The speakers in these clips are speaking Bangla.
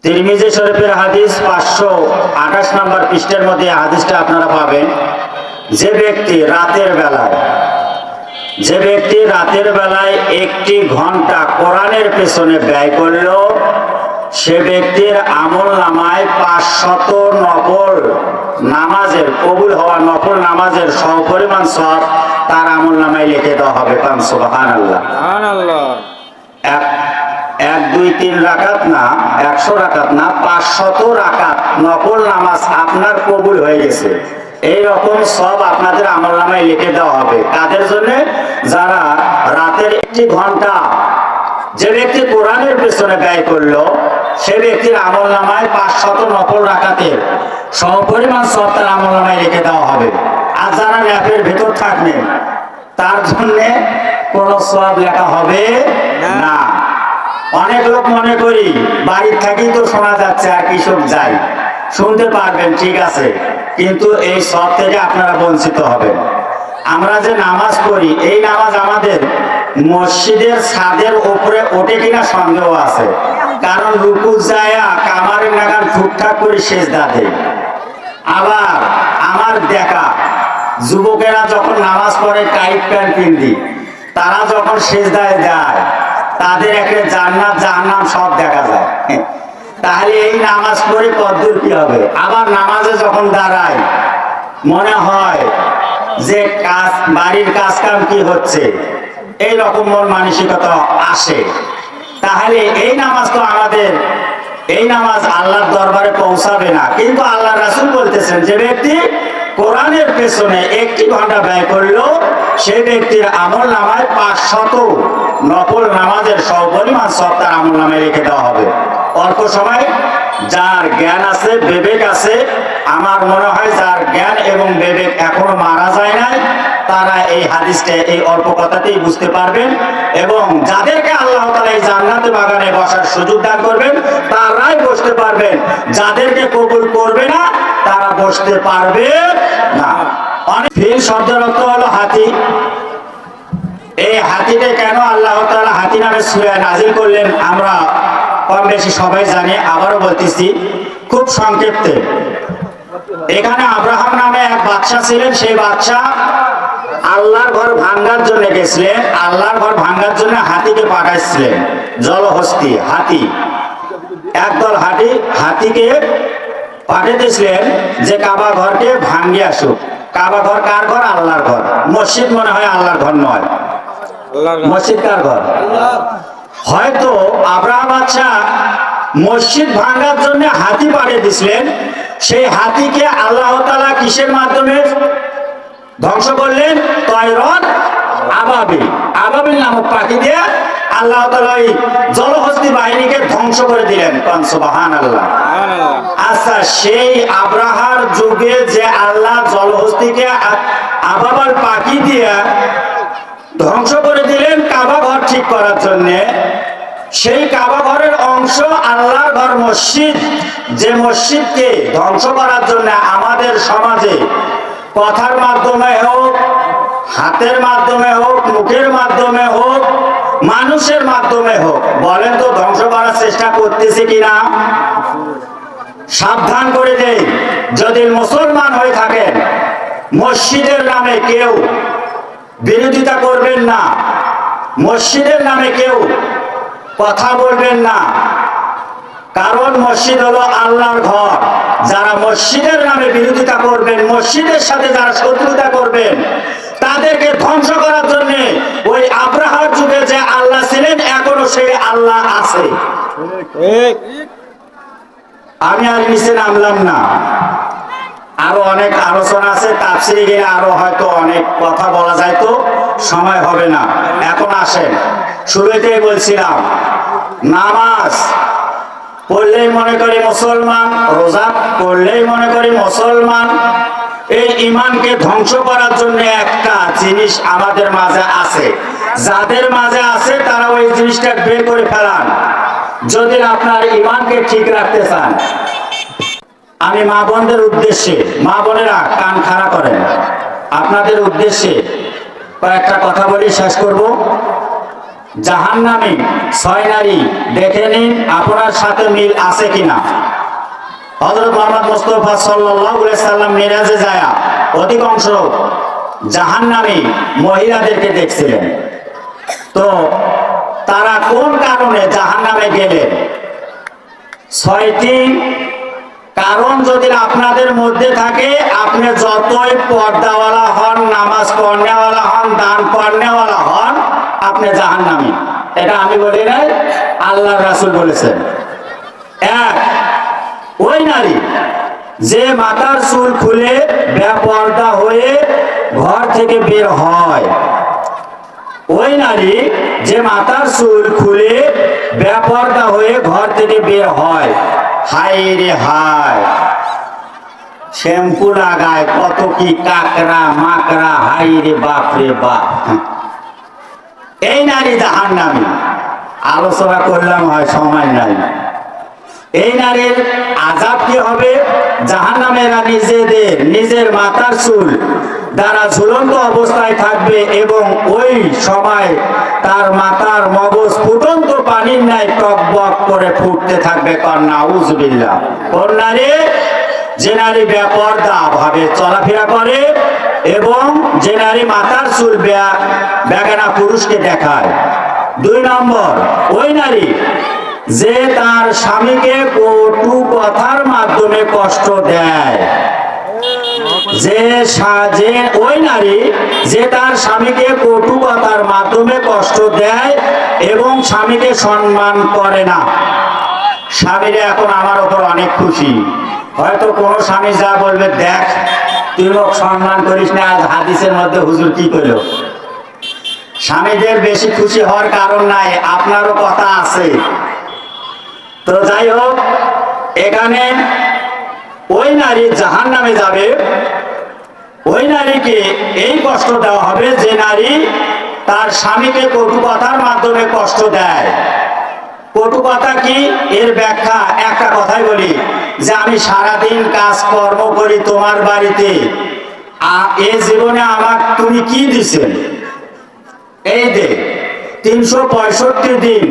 তিরমিজি শরীফের হাদিস 528 নম্বর পৃষ্ঠার মধ্যে হাদিসটা আপনারা পাবেন। যে ব্যক্তি রাতের বেলায় 1 ঘন্টা কোরআনের পেছনে ব্যয় করল, সে ব্যক্তির আমল নামায় 500 নফল নামাজের কবুল হওয়া নফল নামাজের সমপরিমাণ সওয়াব তার আমল নামায় লিখে দেওয়া হবে। সুবহানাল্লাহ। এক 2-3 রাকাত না, 100 রাকাত না, 500 রাকাত নফল নামাজ আপনার কবুল হয়ে গেছে, এইরকম সব আপনাদের আমল নামায় লিখে দেওয়া হবে। কাদের জন্য? যারা রাতের 1 ঘন্টা যে ব্যক্তি কোরআনের পেছনে ব্যয় করলো, সে ব্যক্তির আমল নামায় 500 নফল রাকাতের সমপরিমাণ সব তার আমল নামায় লিখে দেওয়া হবে। আর যারা ল্যাপের ভেতর থাকবেন তার জন্য কোনো সওয়াব লেখা হবে না। অনেক লোক মনে করি বাড়ির থাকি তো শোনা যাচ্ছে আর কৃষক যাই, শুনতে পারবেন, ঠিক আছে, কিন্তু এই সব থেকে আপনারা বঞ্চিত হবেন। আমরা যে নামাজ পড়ি, এই নামাজ আমাদের মসজিদের ছাদের উপরে ওঠে কিনা সন্দেহ আছে, কারণ রুকু যায়া কামারের নাগান ঠুকঠাক করে সেজদা দেয়। আবার আমার দেখা যুবকেরা যখন নামাজ পড়ে টাইট প্যান্ট পিন্দি, তারা যখন সেজদায় যায় তাদের একটা জান্নাত জাহান্নাম সব দেখা যায়। তাহলে এই নামাজ পড়ে কদ্দূর কি হবে? আবার নামাজে যখন দাঁড়ায় মনে হয় যে বাড়ির কাজ কাম কি হচ্ছে, এই রকম মন মানসিকতা আসে। তাহলে এই নামাজ তো এই নামাজ আল্লাহর দরবারে পৌঁছাবে না। কিন্তু আল্লাহ রাসূল বলতেছেন, যে ব্যক্তি কোরআনের পেছনে 1 ঘন্টা ব্যয় করলো, সে ব্যক্তির আমল নামায় 500 নফল নামাজের সমপরিমাণ সব তার আমল নামায় রেখে দেওয়া হবে। অল্প সময় যার জ্ঞান আছে, বিবেক আছে, আমার মনে হয় যার জ্ঞান এবং বিবেক এখনো মারা যায় নাই, তারা এই হাদিসটা এই অল্প কথাতেই বুঝতে পারবেন। এবং যাদেরকে আল্লাহ তাআলা এই জান্নাতে বাগানে বসার সুযোগ দান করবেন, তারাই বসতে পারবেন। যাদেরকে কবুল করবে না, তারা বসতে পারবে না। ফিল শব্দের অর্থ হলো হাতি। এই হাতিকে কেন আল্লাহ তাআলা হাতি নামে সূরা নাজিল করলেন আমরা কম বেশি সবাই জানি। আবারও বলতেছি খুব সংক্ষেপে। এখানে আব্রাহাম নামে এক বাদশা ছিলেন। সেই বাদশা আল্লাহর ঘর ভাঙ্গার জন্য গেছিলেন। আল্লাহর ঘর ভাঙ্গার জন্য হাতিকে পাঠাইছিলেন, জলহস্তি হাতি, একদল হাতিকে পাঠাইতেছিলেন যে কাবা ঘরকে ভাঙ্গিয়ে আসুক। কাবা ঘর কার ঘর? আল্লাহর ঘর। মসজিদ মনে হয় আল্লাহর ঘর নয়, মসজিদ কার ঘর? হয়তো আব্রাহাম বাদশা মসজিদ ভাঙ্গার জন্য হাতি পাঠিয়ে দিছিলেন। সেই হাতিকে আল্লাহ তাআলা কিসের মাধ্যমে ধ্বংস করলেন? তয়রন আবাবিল, আবাবিল নামক পাখি দিয়ে আল্লাহ তাআলা এই জলহস্তি বাহিনীকে ধ্বংস করে দিলেন। সুবহানাল্লাহ। আচ্ছা, সেই আব্রাহার যুগে যে আল্লাহ জলহস্তিকে আবাবিল পাখি দিয়ে ধ্বংস করে দিলেন কাবা ঘর ঠিক করার জন্য, সেই কাবা ঘরের অংশ আল্লাহর ঘর মসজিদ, যে মসজিদকে ধ্বংস করার জন্য আমাদের সমাজে কথার মাধ্যমে হোক, হাতের মাধ্যমে হোক, মুখের মাধ্যমে হোক, মানুষের মাধ্যমে হোক, বলেন তো ধ্বংস করার চেষ্টা করতেছে কিনা? সাবধান করে দেই, যদি মুসলমান হয়ে থাকেন মসজিদের নামে কেউ বিরোধিতা করবেন না, মসজিদের নামে কেউ কথা বলবেন না, কারণ মসজিদ হলো আল্লাহর ঘর। যারা মসজিদের নামে বিরোধিতা করবেন, মসজিদের সাথে যারা শত্রুতা করবেন, তাদেরকে ধ্বংস করার জন্য ওই আব্রাহার যুগে যে আল্লাহ ছিলেন, এখনো সেই আল্লাহ আছে। আমি আর নিচে নামলাম না, আরো অনেক আলোচনা আছে, তাফসীরে গিয়ে আরো হয়তো অনেক কথা বলা যায়, তো সময় হবে না। এখন আসেন, শুরুতেই বলছিলাম নামাজ পড়লেই মনে করি মুসলমান, রোজা পড়লেই মনে করি মুসলমান। এই ঈমানকে ধ্বংস করার জন্য একটা জিনিস আমাদের মাঝে আছে। যাদের মাঝে আছে তারা ওই জিনিসটা বের করে ফেলান, যদি আপনার ঈমানকে ঠিক রাখতে চান। আমি মা বোনদের উদ্দেশ্যে, মা বোনেরা কান খাড়া করেন, আপনাদের উদ্দেশ্যে কয়েকটা কথা বলি, শেষ করব। জাহান্নামী 6 নারী, দেখে নিন আপনার সাথে মিল আছে কিনা। হযরত মুহাম্মদ মুস্তাফা সাল্লাল্লাহু আলাইহি সাল্লাম মিরাজে যায় অধিকাংশ জাহান্নামী মহিলাদেরকে দেখছিলেন। তো তারা কোন কারণে জাহান্নামে গেলেন? 6টি কারণ যদি আপনাদের মধ্যে থাকে, আপনি যতই পর্দাওয়ালা হন, নামাজ পড়নেওয়ালা হন, দান পড়নেওয়ালা হন, আপনি জাহান্নামী। এটা আমি বলি নাই, আল্লাহর রাসূল বলেছেন। এক, ওই নারী যে মাথার চুল খুলে বেপর্দা হয়ে ঘর থেকে বের হয়। ওই নারী যে মাথার চুল খুলে বেপর্দা হয়ে ঘর থেকে বের হয়। হায় রে হায়, শ্যাম্পু লাগায়, কত কি কাকড়া মাকড়া, হায় রে বাপ রে বাপ। এই নারী জাহান্নামী। আলোচনা করলাম, হয় সময় নাই। এই নারীর আযাব কি হবে? জাহান্নামীরা নিজের মাথার চুল দ্বারা ঝুলন্ত অবস্থায় থাকবে এবং ওই সময় তার মাথার মগজ ফুটন্ত পানির ন্যায় টকবক করে ফুটতে থাকবে। নাউযুবিল্লাহ। কোন নারী? যে নারী বেপরদা ভাবে চলাফেরা করে এবং যে নারী মাথার চুল বেগানা পুরুষকে দেখায়। 2 নম্বর, ওই নারী যে তার স্বামীকে কটু কথার মাধ্যমে কষ্ট দেয়। ওই নারী যে তার স্বামীকে কটু কথার মাধ্যমে কষ্ট দেয় এবং স্বামীকে সম্মান করে না। স্বামীরা এখন আমার ওপর অনেক খুশি। হয়তো কোনো স্বামী যা বলবে, দেখ তুই লোক সম্মান করিস না, আজ হাদিসের মধ্যে হুজুর কি কইল। স্বামীদের বেশি খুশি হওয়ার কারণ নাই, আপনারও কথা আছে। তো যাই হোক, এখানে ওই নারী জাহান্নামে যাবে। ওই নারীকে এই কষ্ট দেওয়া হবে যে নারী তার স্বামীকে কটু কথার মাধ্যমে কষ্ট দেয়। কটু কথা কি? এর ব্যাখ্যা একটা কথাই বলি, যে আমি সারাদিন কাজকর্ম করি তোমার বাড়িতে, এই জীবনে আমার তুমি কি দিছেন? এই দে 365 দিন,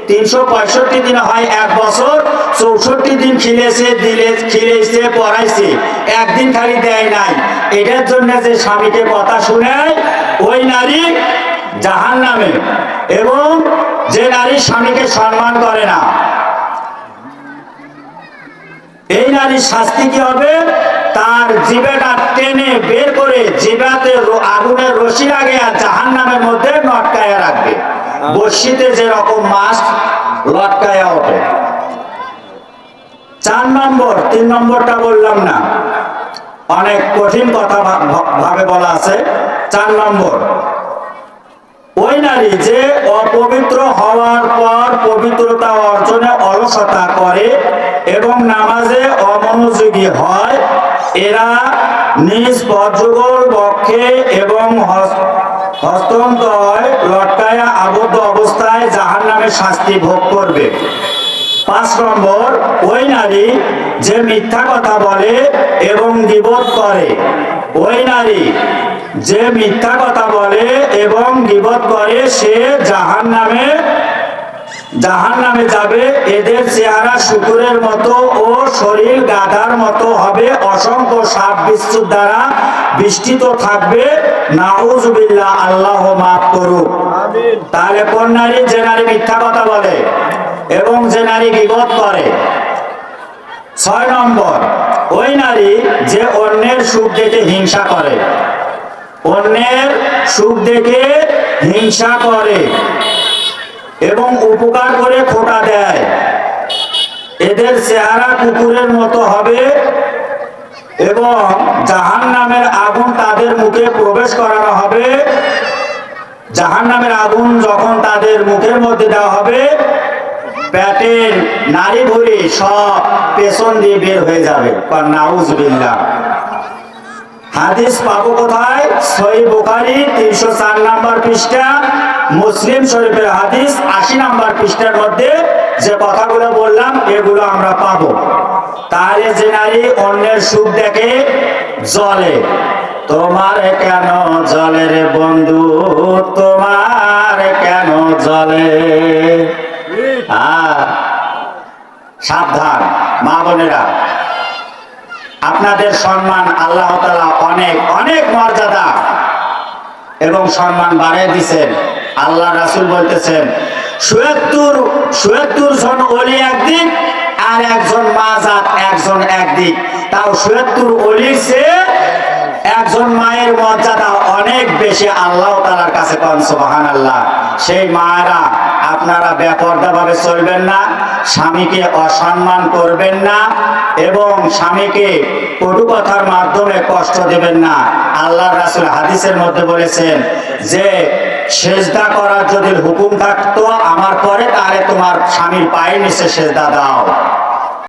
365 দিন হয় 1 বছর, 64 দিন খিলেছে পড়াইছে, একদিন খালি দেয় নাই। এটার জন্য যে স্বামীকে কথা শুনে ওই নারী জাহান্নামে। এবং যে নারী স্বামীকে সম্মান করে না, এই নারীর শাস্তি কি হবে? তার জিভেটা টেনে বের করে জিভাতে আগুনের রশি লাগে আর জাহান্নামের মধ্যে লটকায়া রাখবে। বর্ষিতে যেরকম মাছ লটকায়া ওঠে। 4 নম্বর, 3 নম্বরটা বললাম না, অনেক কঠিন কথা ভাবে বলা আছে। 4 নম্বর, ওই নারী যে অপবিত্র হওয়ার পর পবিত্রতা অর্জনে অলসতা করে এবং নামাজে অমনোযোগী হয়, এরা নিজ বজ্রগোল বক্ষে এবং হস্তান্তর লটকায়া আবদ্ধ অবস্থায় জাহান্নামের শাস্তি ভোগ করবে। 5 নম্বর, ওই নারী যে মিথ্যা কথা বলে এবং গীবত করে। ওই নারী যে মিথ্যা কথা বলে এবং গীবত করে সে জাহান্নামে যাবে। এদের চেহারা শূকরের মতো ও শরীর গাধার মতো হবে, অসংখ্য সাপ বিচ্ছুর দ্বারা বেষ্টিত থাকবে। নাউযুবিল্লাহ, আল্লাহ মাফ করুক। তাহলে কোন নারী? যে নারী মিথ্যা কথা বলে এবং যে নারী গীবত করে। 6 নম্বর, ওই নারী যে অন্যের সুখ দেখে হিংসা করে। অন্যের সুখ দেখে হিংসা করে এবং উপকার করে খোঁটা দেয়। এদের চেহারা কুকুরের মতো হবে এবং জাহান্নামের আগুন তাদের মুখে প্রবেশ করানো হবে। জাহান্নামের আগুন যখন তাদের মুখের মধ্যে দেওয়া হবে, পেটের নাড়ি ভুঁড়ি সব পেছন দিয়ে বের হয়ে যাবে। নাউযুবিল্লাহ। হাদিস পাবো কোথায়? সহিহ বুখারী 304 নম্বর পৃষ্ঠা, মুসলিম শরীফের হাদিস 80 নম্বর পৃষ্ঠার মধ্যে যে কথাগুলো বললাম এগুলো আমরা পাবো। তাহলে যে নারী অন্যের সুখ দেখে জ্বলে, তোমার কেন জ্বলে রে বন্ধু, তোমার কেন জলে। সাবধান মা বোনেরা, আপনাদের সম্মান আল্লাহ তাআলা অনেক অনেক মর্যাদা এবং সম্মান বাড়িয়ে দিয়েছেন। আল্লাহ রাসূল বলতেছেন ৭৭ জন ওলি একদিক আর একজন মাজাত একজন একদিক, তাও ৭৭ ওলির চেয়ে একজন মায়ের মর্যাদা অনেক বেশি আল্লাহ তাআলার কাছে। কোন সুবহানাল্লাহ। সেই মায়েরা আপনারা বেপরদা ভাবে চলবেন না, স্বামীকে অসম্মান করবেন না এবং স্বামীকে কটু কথার মাধ্যমে কষ্ট দেবেন না। আল্লাহ রাসূল হাদিসের মধ্যে বলেছেন যে সেজদা করার যদি হুকুম থাকতো আমার পরে, তাহলে তোমার স্বামীর পায়ের নিচে সেজদা দাও।